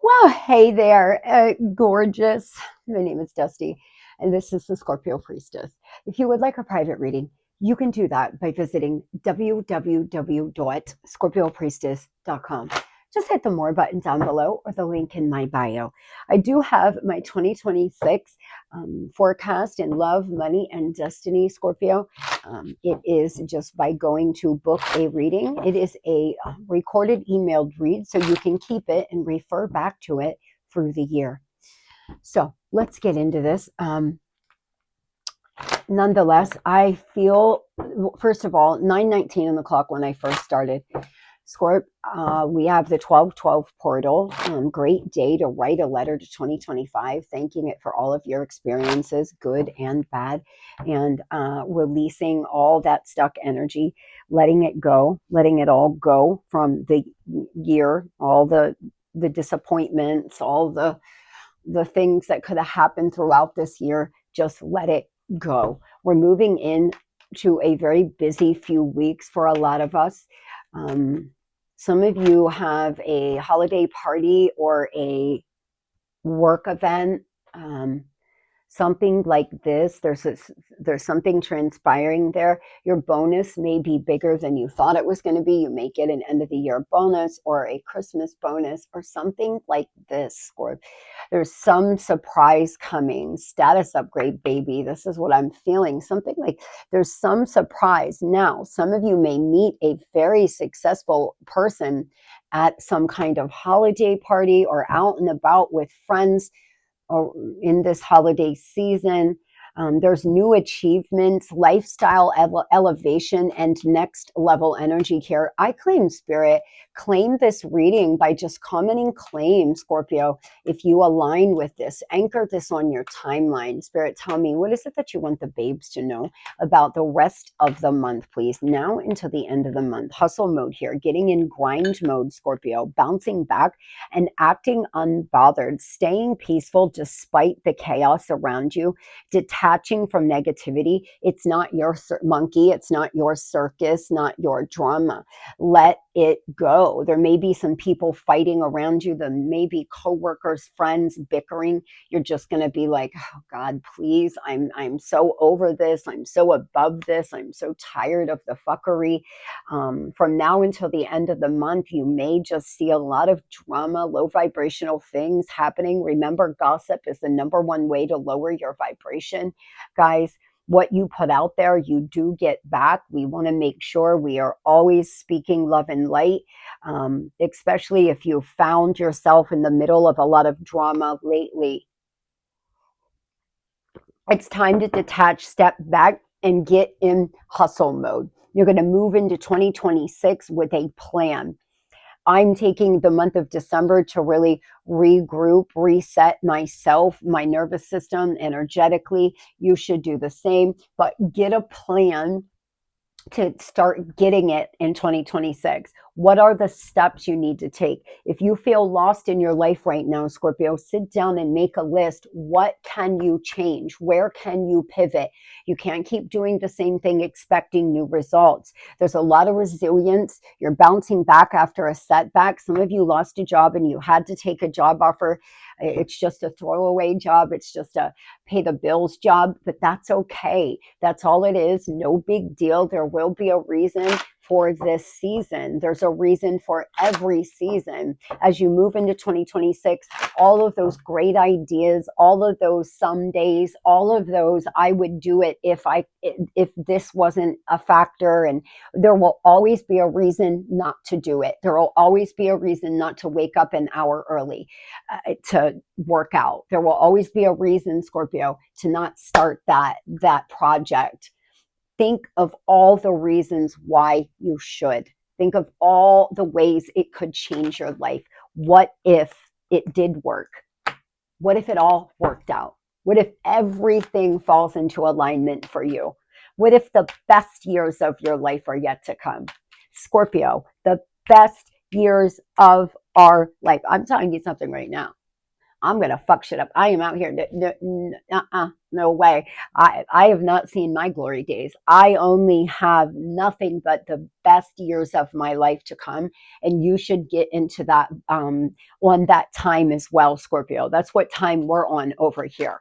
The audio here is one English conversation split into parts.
Well, hey there, gorgeous. My name is Dusty, and this is the Scorpio Priestess. If you would like a private reading, you can do that by visiting www.scorpiopriestess.com. Just hit the more button down below or the link in my bio. I do have my 2026 forecast in love, money, and destiny, Scorpio. It is just by going to book a reading. It is a recorded emailed read, so you can keep it and refer back to it through the year. So let's get into this. Nonetheless, I feel, first of all, 9:19 on the clock when I first started. Scorp, we have the 1212 portal. Great day to write a letter to 2025, thanking it for all of your experiences, good and bad, and releasing all that stuck energy, letting it go, letting it all go from the year, all the disappointments, all the things that could have happened throughout this year. Just let it go. We're moving in to a very busy few weeks for a lot of us. Some of you have a holiday party or a work event, something like this. There's something transpiring there. Your bonus may be bigger than you thought it was going to be. You may get an end of the year bonus or a Christmas bonus or something like this. Or there's some surprise coming. Status upgrade, baby. This is what I'm feeling. Something like there's some surprise. Now, some of you may meet a very successful person at some kind of holiday party or out and about with friends, or in this holiday season. There's new achievements, lifestyle elevation, and next level energy here. I claim spirit. Claim this reading by just commenting claim, Scorpio. If you align with this, anchor this on your timeline. Spirit, tell me, what is it that you want the babes to know about the rest of the month, please? Now into the end of the month. Hustle mode here. Getting in grind mode, Scorpio. Bouncing back and acting unbothered. Staying peaceful despite the chaos around you. Detaching from negativity. It's not your monkey. It's not your circus, not your drama. Let it go. There may be some people fighting around you. There may be coworkers, friends bickering. You're just going to be like, oh God, please. I'm so over this. I'm so above this. I'm so tired of the fuckery. From now until the end of the month, you may just see a lot of drama, low vibrational things happening. Remember, gossip is the number one way to lower your vibration. Guys, what you put out there, you do get back. We want to make sure we are always speaking love and light, especially if you found yourself in the middle of a lot of drama lately. It's time to detach, step back, and get in hustle mode. You're going to move into 2026 with a plan. I'm taking the month of December to really regroup, reset myself, my nervous system energetically. You should do the same, but get a plan to start getting it in 2026. What are the steps you need to take? If you feel lost in your life right now, Scorpio, sit down and make a list. What can you change? Where can you pivot? You can't keep doing the same thing expecting new results. There's a lot of resilience. You're bouncing back after a setback. Some of you lost a job and you had to take a job offer. It's just a throwaway job. It's just a pay the bills job, but that's okay. That's all it is. No big deal. There will be a reason for this season. There's a reason for every season. As you move into 2026, all of those great ideas, all of those some days, all of those, I would do it if this wasn't a factor. And there will always be a reason not to do it. There will always be a reason not to wake up an hour early to work out. There will always be a reason, Scorpio, to not start that project. Think of all the reasons why you should. Think of all the ways it could change your life. What if it did work? What if it all worked out? What if everything falls into alignment for you? What if the best years of your life are yet to come? Scorpio, the best years of our life. I'm telling you something right now. I'm going to fuck shit up. I am out here. No way. I have not seen my glory days. I only have nothing but the best years of my life to come. And you should get into that on that time as well, Scorpio. That's what time we're on over here.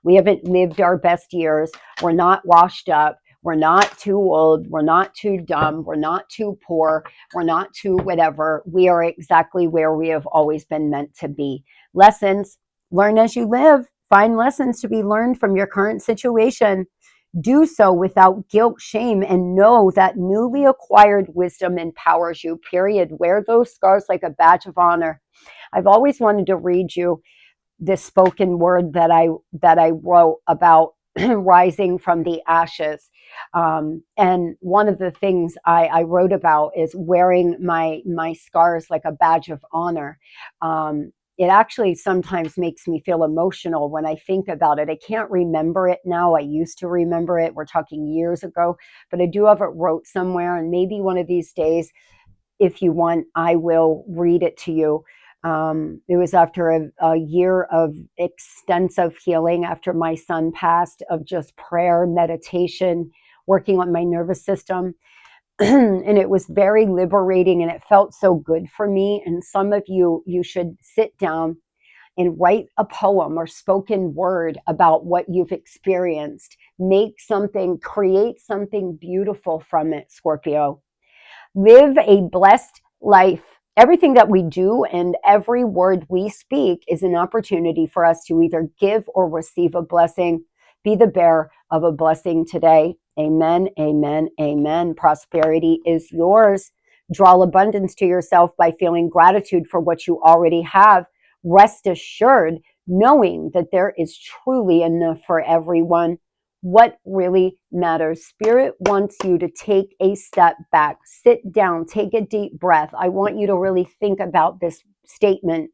We haven't lived our best years. We're not washed up. We're not too old. We're not too dumb. We're not too poor. We're not too whatever. We are exactly where we have always been meant to be. Lessons, learn as you live. Find lessons to be learned from your current situation. Do so without guilt, shame, and know that newly acquired wisdom empowers you, period. Wear those scars like a badge of honor. I've always wanted to read you this spoken word that I wrote about rising from the ashes. And one of the things I wrote about is wearing my scars like a badge of honor. It actually sometimes makes me feel emotional when I think about it. I can't remember it now. I used to remember it. We're talking years ago, but I do have it wrote somewhere. And maybe one of these days, if you want, I will read it to you. It was after a year of extensive healing after my son passed, of just prayer, meditation, working on my nervous system. And it was very liberating and it felt so good for me. And some of you should sit down and write a poem or spoken word about what you've experienced. Make something, create something beautiful from it, Scorpio. Live a blessed life. Everything that we do and every word we speak is an opportunity for us to either give or receive a blessing. Be the bearer of a blessing today. Amen, amen, amen. Prosperity is yours. Draw abundance to yourself by feeling gratitude for what you already have. Rest assured, knowing that there is truly enough for everyone. What really matters. Spirit wants you to take a step back, sit down, take a deep breath. I want you to really think about this statement.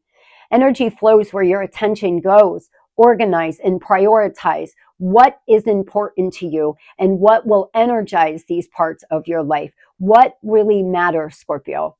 Energy flows where your attention goes. Organize and prioritize what is important to you and what will energize these parts of your life. What really matters, Scorpio?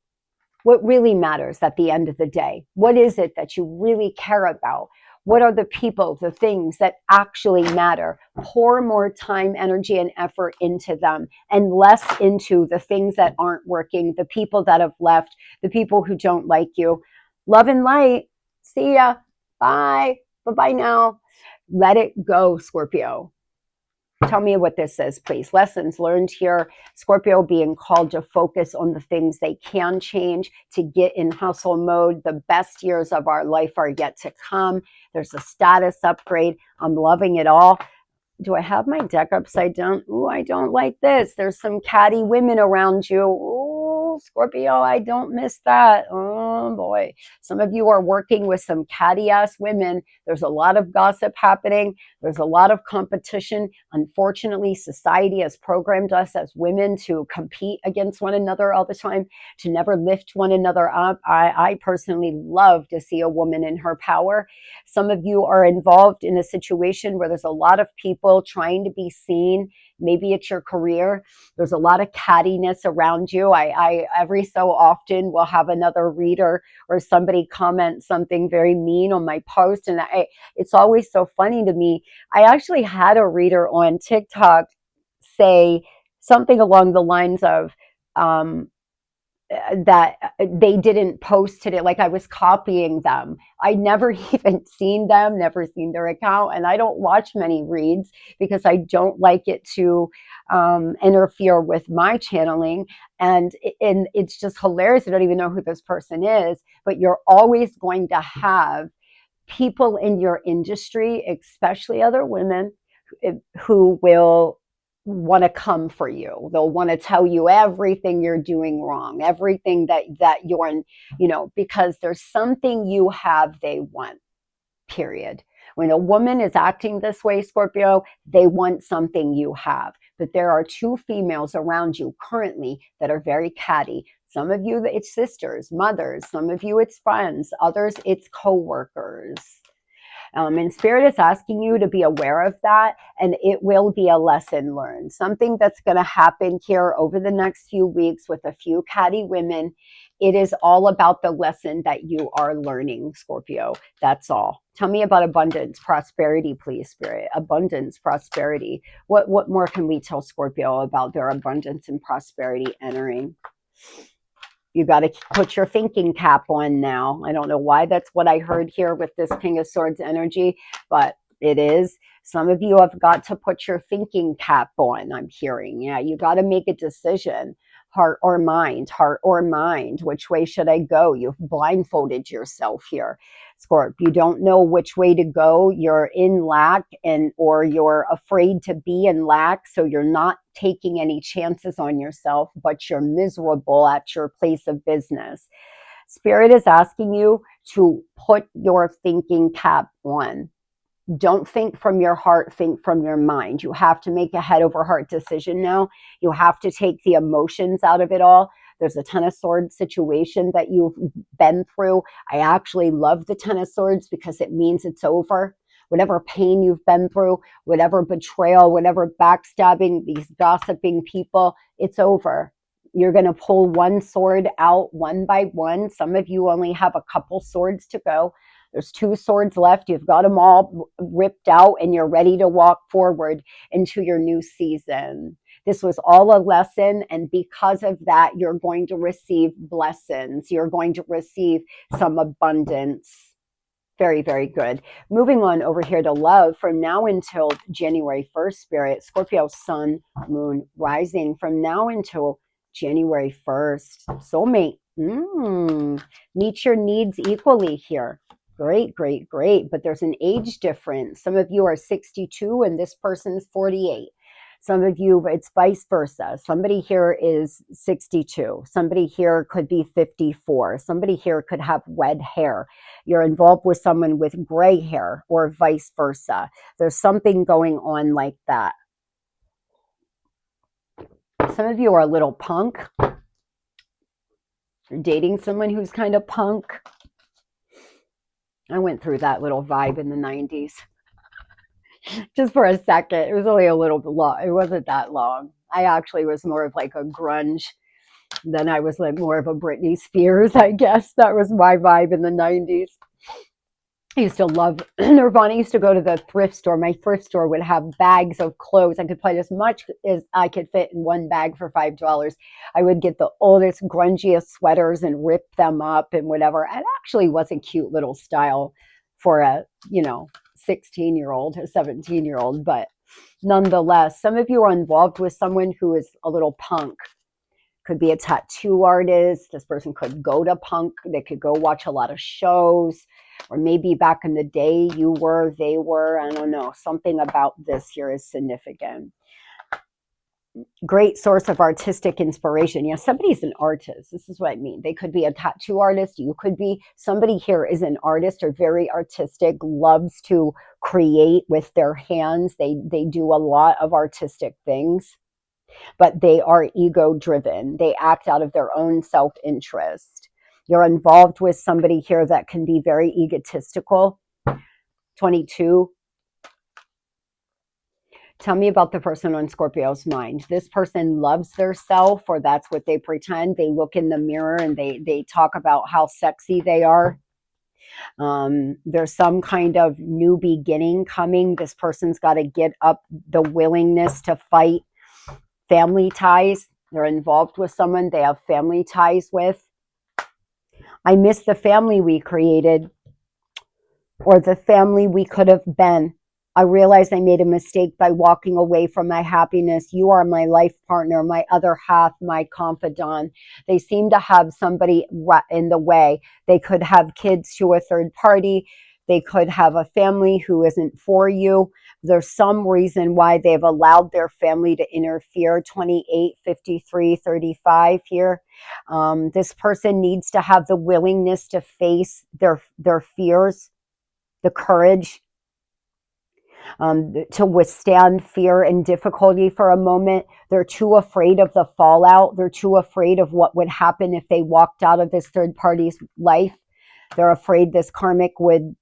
What really matters at the end of the day? What is it that you really care about? What are the people, the things that actually matter? Pour more time, energy, and effort into them and less into the things that aren't working, the people that have left, the people who don't like you. Love and light. See ya. Bye. Bye-bye now. Let it go, Scorpio. Tell me what this is, please. Lessons learned here. Scorpio being called to focus on the things they can change, to get in hustle mode. The best years of our life are yet to come. There's a status upgrade. I'm loving it all. Do I have my deck upside down? Ooh, I don't like this. There's some catty women around you. Ooh, Scorpio, I don't miss that. Oh boy. Some of you are working with some catty ass women. There's a lot of gossip happening. There's a lot of competition. Unfortunately, society has programmed us as women to compete against one another all the time, to never lift one another up. I personally love to see a woman in her power. Some of you are involved in a situation where there's a lot of people trying to be seen. Maybe it's your career. There's a lot of cattiness around you. I every so often will have another reader or somebody comment something very mean on my post. And it's always so funny to me. I actually had a reader on TikTok say something along the lines of, that they didn't post today, like I was copying them. I never even seen them, never seen their account, and I don't watch many reads because I don't like it to interfere with my channeling. And it's just hilarious. I don't even know who this person is, but you're always going to have people in your industry, especially other women, who will want to come for you. They'll want to tell you everything you're doing wrong, everything that you're, because there's something you have they want, period. When a woman is acting this way, Scorpio, they want something you have. But there are two females around you currently that are very catty. Some of you, it's sisters, mothers. Some of you, it's friends. Others, it's co-workers. And Spirit is asking you to be aware of that, and it will be a lesson learned. Something that's going to happen here over the next few weeks with a few catty women It is all about the lesson that you are learning, Scorpio. That's all. Tell me about abundance, prosperity, please, Spirit. Abundance, prosperity. What more can we tell Scorpio about their abundance and prosperity entering? You got to put your thinking cap on now. I don't know why that's what I heard here with this King of Swords energy, but it is. Some of you have got to put your thinking cap on, I'm hearing. Yeah, you got to make a decision. Heart or mind, heart or mind. Which way should I go? You've blindfolded yourself here, Scorp. You don't know which way to go. You're in lack or you're afraid to be in lack. So you're not taking any chances on yourself, but you're miserable at your place of business. Spirit is asking you to put your thinking cap on. Don't think from your heart, think from your mind. You have to make a head over heart decision now. You have to take the emotions out of it all. There's a Ten of Swords situation that you've been through. I actually love the Ten of Swords because it means it's over. Whatever pain you've been through, whatever betrayal, whatever backstabbing, these gossiping people, it's over. You're going to pull one sword out one by one. Some of you only have a couple swords to go. There's 2 swords left. You've got them all ripped out and you're ready to walk forward into your new season. This was all a lesson. And because of that, you're going to receive blessings. You're going to receive some abundance. Very, very good. Moving on over here to love. From now until January 1st, Spirit, Scorpio, Sun, Moon, Rising. From now until January 1st, soulmate. Meet your needs equally here. Great, great, great. But there's an age difference. Some of you are 62 and this person's 48. Some of you, it's vice versa. Somebody here is 62. Somebody here could be 54. Somebody here could have red hair. You're involved with someone with gray hair or vice versa. There's something going on like that. Some of you are a little punk. You're dating someone who's kind of punk. I went through that little vibe in the 90s. Just for a second. It was only a little bit long. It wasn't that long. I actually was more of like a grunge than I was like more of a Britney Spears, I guess. That was my vibe in the 90s. I used to love Nirvana. I used to go to the thrift store. My thrift store would have bags of clothes. I could put as much as I could fit in one bag for $5. I would get the oldest, grungiest sweaters and rip them up and whatever. It actually was a cute little style for a, 16-year-old or 17-year-old. But nonetheless, some of you are involved with someone who is a little punk. Could be a tattoo artist. This person could go to punk. They could go watch a lot of shows. Or maybe back in the day you were, they were. I don't know. Something about this here is significant. Great source of artistic inspiration. Yeah, somebody's an artist. This is what I mean. They could be a tattoo artist. You could be. Somebody here is an artist or very artistic, loves to create with their hands. They do a lot of artistic things. But they are ego-driven. They act out of their own self-interest. You're involved with somebody here that can be very egotistical. 22. Tell me about the person on Scorpio's mind. This person loves their self, or that's what they pretend. They look in the mirror and they talk about how sexy they are. There's some kind of new beginning coming. This person's got to get up the willingness to fight. Family ties. They're involved with someone they have family ties with. I miss the family we created or the family we could have been. I realized I made a mistake by walking away from my happiness. You are my life partner, my other half, my confidant. They seem to have somebody in the way. They could have kids to a third party. They could have a family who isn't for you. There's some reason why they've allowed their family to interfere. 28, 53, 35 here. This person needs to have the willingness to face their fears, the courage to withstand fear and difficulty for a moment. They're too afraid of the fallout. They're too afraid of what would happen if they walked out of this third party's life. They're afraid this karmic would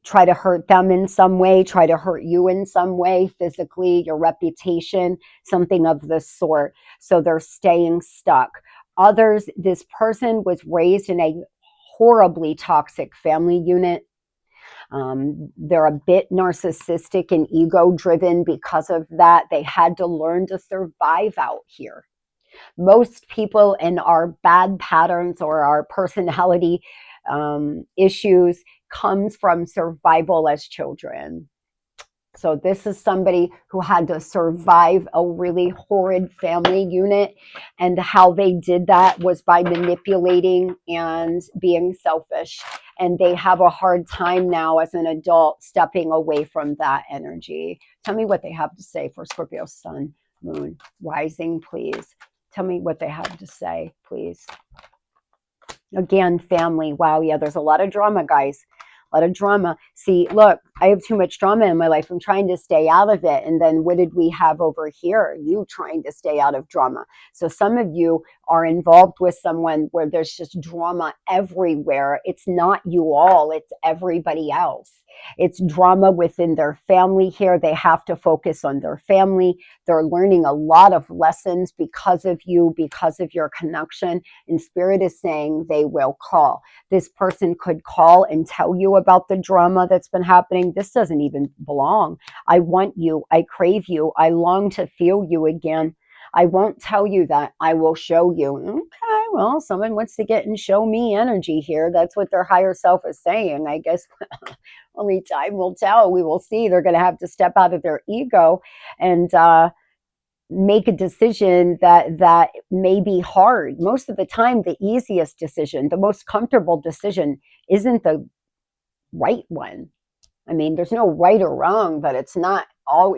try to hurt them in some way, try to hurt you in some way, physically, your reputation, something of the sort. So they're staying stuck. Others, this person was raised in a horribly toxic family unit. They're a bit narcissistic and ego driven because of that. They had to learn to survive out here. Most people in our bad patterns or our personality issues comes from survival as children. So this is somebody who had to survive a really horrid family unit, and how they did that was by manipulating and being selfish. And they have a hard time now as an adult stepping away from that energy. Tell me what they have to say for Scorpio sun, moon, rising, please. Tell me what they have to say, please. Again, family. Wow, yeah, there's a lot of drama, guys. A lot of drama. See, look, I have too much drama in my life. I'm trying to stay out of it. And then what did we have over here? You trying to stay out of drama. So some of you are involved with someone where there's just drama everywhere. It's not you all, it's everybody else. It's drama within their family here. They have to focus on their family. They're learning a lot of lessons because of you, because of your connection. And Spirit is saying they will call. This person could call and tell you about the drama that's been happening. This doesn't even belong. I want you. I crave you. I long to feel you again. I won't tell you that. I will show you. Okay, well, someone wants to get and show me energy here. That's what their higher self is saying. I guess only time will tell. We will see. They're going to have to step out of their ego and make a decision that may be hard. Most of the time, the easiest decision, the most comfortable decision isn't the right one. I mean, there's no right or wrong, but it's not all,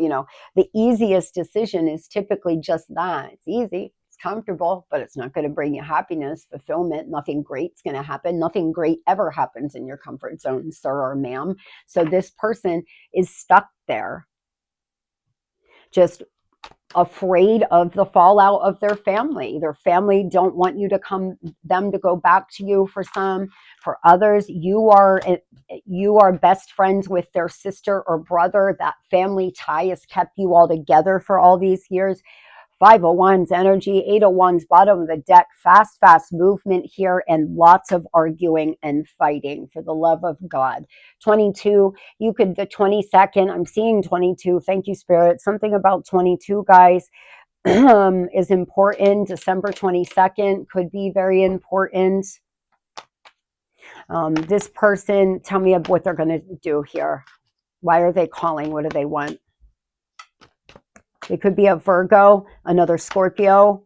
the easiest decision is typically just that. It's easy, it's comfortable, but it's not going to bring you happiness, fulfillment. Nothing great's going to happen. Nothing great ever happens in your comfort zone, sir or ma'am. So this person is stuck there, just afraid of the fallout of their family. Their family don't want them to go back to you. For others, you are best friends with their sister or brother. That family tie has kept you all together for all these years. 5 of Wands energy, 8 of Wands bottom of the deck, fast movement here, and lots of arguing and fighting, for the love of God. 22, the 22nd, I'm seeing 22. Thank you, Spirit. Something about 22, guys, is important. December 22nd could be very important. This person, tell me what they're going to do here. Why are they calling? What do they want? It could be a Virgo, another Scorpio.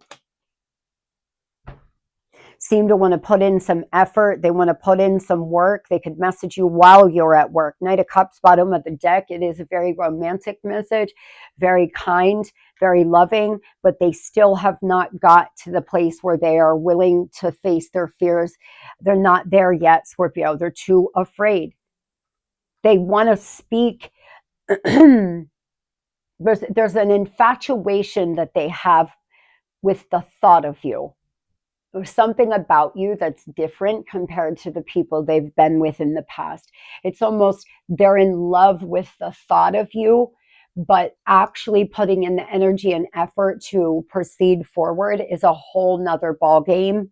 Seem to want to put in some effort. They want to put in some work. They could message you while you're at work. Knight of Cups, bottom of the deck. It is a very romantic message, very kind, very loving, but they still have not got to the place where they are willing to face their fears. They're not there yet, Scorpio. They're too afraid. They want to speak. There's an infatuation that they have with the thought of you. There's something about you that's different compared to the people they've been with in the past. It's almost they're in love with the thought of you, but actually putting in the energy and effort to proceed forward is a whole nother ball game.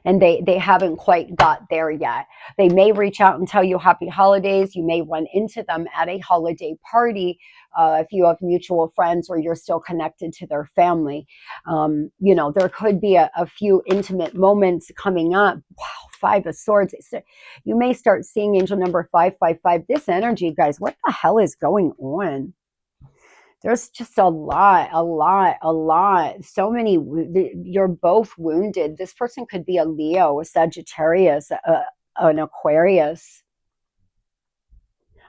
And they haven't quite got there yet. They may reach out and tell you happy holidays. You may run into them at a holiday party if you have mutual friends or you're still connected to their family. There could be a few intimate moments coming up. Wow, 5 of Swords. You may start seeing angel number 555. This energy, guys, what the hell is going on? There's just a lot. So many, you're both wounded. This person could be a Leo, a Sagittarius, an Aquarius.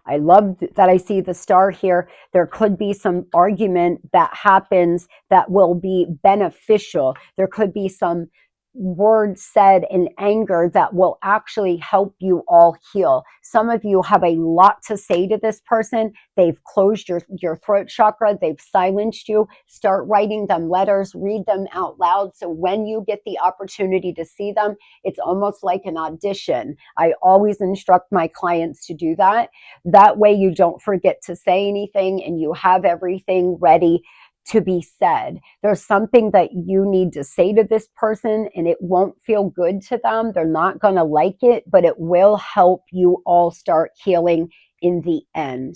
I love that I see the star here. There could be some argument that happens that will be beneficial. There could be some words said in anger that will actually help you all heal. Some of you have a lot to say to this person. They've closed your throat chakra. They've silenced you. Start writing them letters, read them out loud. So when you get the opportunity to see them, it's almost like an audition. I always instruct my clients to do that. That way you don't forget to say anything and you have everything ready to be said. There's something that you need to say to this person, and it won't feel good to them. They're not going to like it, but it will help you all start healing in the end.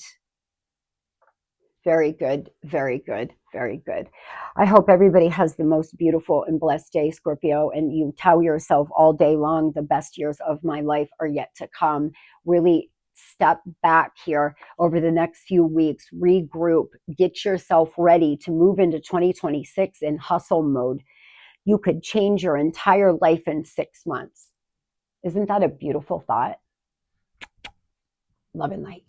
Very good, very good, very good. I hope everybody has the most beautiful and blessed day, Scorpio, and you tell yourself all day long, the best years of my life are yet to come. Really step back here over the next few weeks, regroup, get yourself ready to move into 2026 in hustle mode. You could change your entire life in 6 months. Isn't that a beautiful thought? Love and light.